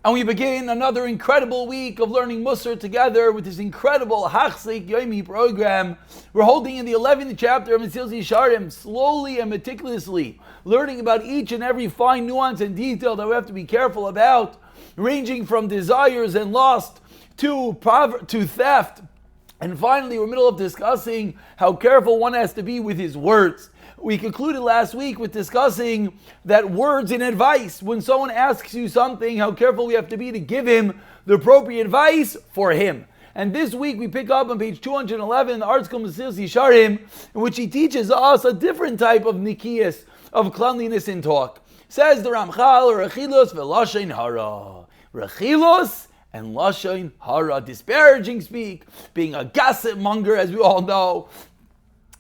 And we begin another incredible week of learning Musar together with this incredible Hachzik Yomi program. We're holding in the 11th chapter of Mesilas Yesharim, slowly and meticulously learning about each and every fine nuance and detail that we have to be careful about, ranging from desires and lust to theft. And finally, we're in the middle of discussing how careful one has to be with his words. We concluded last week with discussing that words and advice, when someone asks you something, how careful we have to be to give him the appropriate advice for him. And this week we pick up on page 211, the Artscroll Mesilas Yesharim, in which he teaches us a different type of nikiyas, of cleanliness in talk. Says the Ramchal, Rechilos ve'lashain hara. Rechilos and lashain hara, disparaging speak, being a gossip monger, as we all know.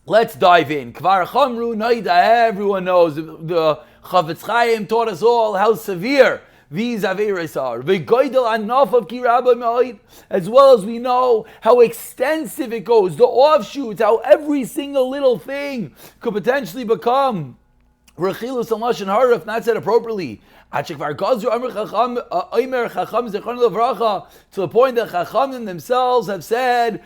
Let's dive in. Kvar Chamru Naida, everyone knows. The Chavetz Chaim taught us all how severe these averos are. V'goydel anaf of kiraba me'oid, as well as we know how extensive it goes, the offshoots, how every single little thing could potentially become Rechilus and Lashon Hara if not said appropriately. To the point that Chachamim themselves have said,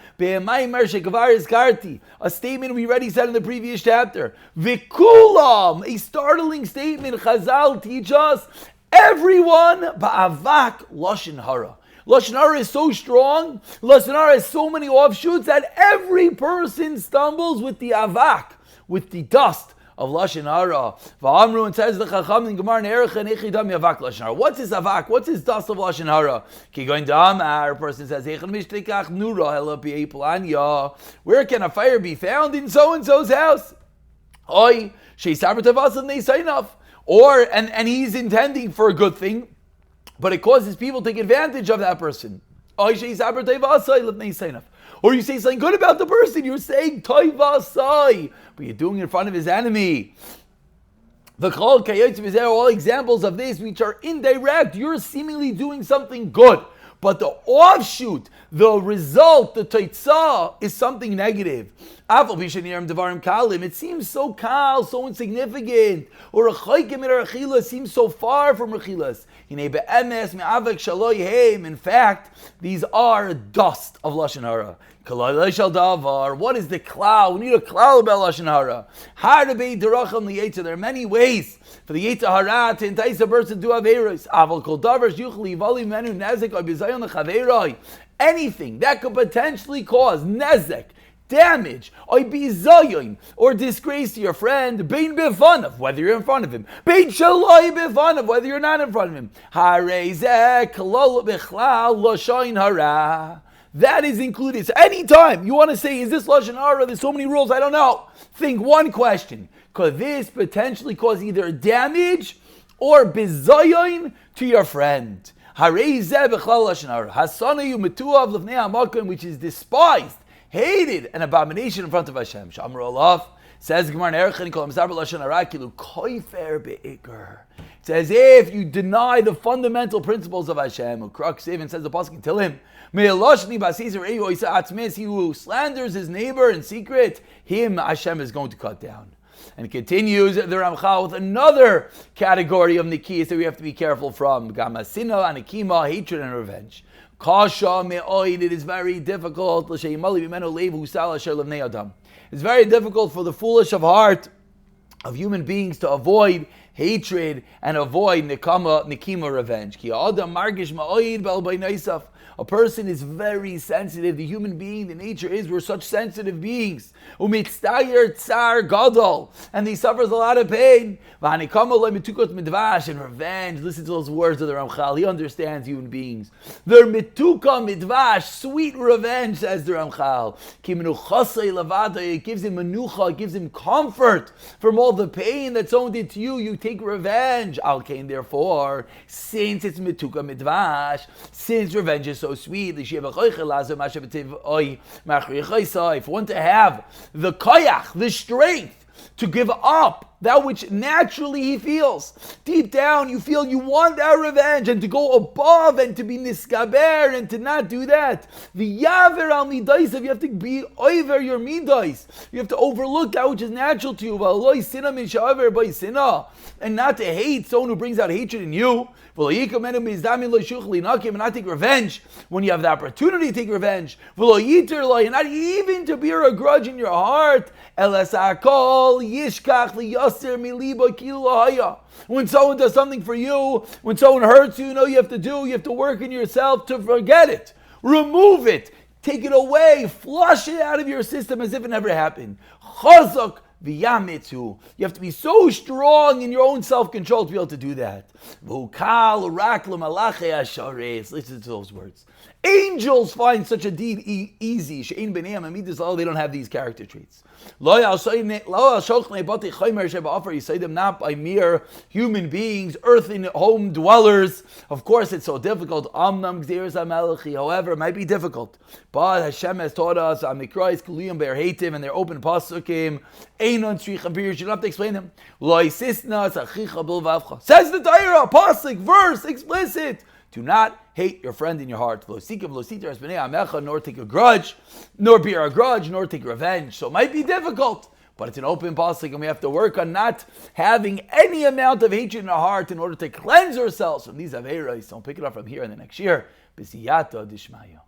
a statement we already said in the previous chapter. Vikulam, a startling statement. Chazal teach us, everyone ba'avak Lashon Hara. Lashon Hara is so strong, Lashon Hara has so many offshoots that every person stumbles with the avak, with the dust of Lashon Hara. V'amru, and says the Chacham in Gemara Ne'erecha Nechidam Yavak Lashon Hara. What's his avak? What's his dust of Lashon Hara? Ki goin damar, a person says, where can a fire be found? In so-and-so's house. Oy, or, and he's intending for a good thing, but it causes people to take advantage of that person. Or you say something good about the person, you're saying toivasai, but you're doing it in front of his enemy. All examples of this which are indirect, you're seemingly doing something good, but the offshoot, the result, the teitzah is something negative. It seems so kal, so insignificant, or it seems so far from rechilas. In fact, these are dust of Lashon Hara. What is the klal? We need a klal about Lashon Hara. There are many ways for the Yetzer Hara to entice a person to do averos. Anything that could potentially cause nezek, damage, or disgrace to your friend, bein b'fanav, whether you're in front of him, bein shaloi b'fanav, whether you're not in front of him. That is included. So anytime you want to say, is this Lashon Hara? There's so many rules, I don't know. Think one question. Could this potentially cause either damage or bizayon to your friend? Which is despised, hated, an abomination in front of Hashem. Says it's as if you deny the fundamental principles of Hashem. Even says the pasuk, tell him, he who slanders his neighbor in secret, him Hashem is going to cut down. And it continues the Ramchal with another category of nikiyas that we have to be careful from. Gamasina, anikima, hatred and revenge. Kasha me'oid, it is very difficult. It's very difficult for the foolish of heart of human beings to avoid hatred and avoid nikima, revenge. A person is very sensitive. The human being, the nature is, we're such sensitive beings. And he suffers a lot of pain. And revenge, listen to those words of the Ramchal. He understands human beings. They're mituka midvash, sweet revenge, says the Ramchal. It gives him menucha, it gives him comfort from all the pain that someone did to you. You take revenge. Al kain, therefore, since it's mituka midvash, since revenge is so sweet, if you want to have the koyach, the strength to give up that which naturally he feels. Deep down, you feel you want that revenge, and to go above and to be niskaber and to not do that. The yaver al midaisav, you have to be over your midais. You have to overlook that which is natural to you. And not to hate someone who brings out hatred in you. And not take revenge when you have the opportunity to take revenge. And not even to bear a grudge in your heart. When someone does something for you, when someone hurts you, you have to work in yourself to forget it. Remove it. Take it away. Flush it out of your system as if it never happened. Chazak v'yamitzu. You have to be so strong in your own self-control to be able to do that. Listen to those words. Angels find such a deed easy. They don't have these character traits. Not by mere human beings, earthen home dwellers. Of course, it's so difficult. However, it might be difficult. But Hashem has taught us, and they're open pasukim. You don't have to explain them. Says the Torah, pasuk, verse, explicit. Do not hate your friend in your heart. Nor take a grudge, nor bear a grudge, nor take revenge. So it might be difficult, but it's an open pasuk, and we have to work on not having any amount of hatred in our heart in order to cleanse ourselves from these averos. Don't pick it up from here in the next year. B'siyata dishmaya.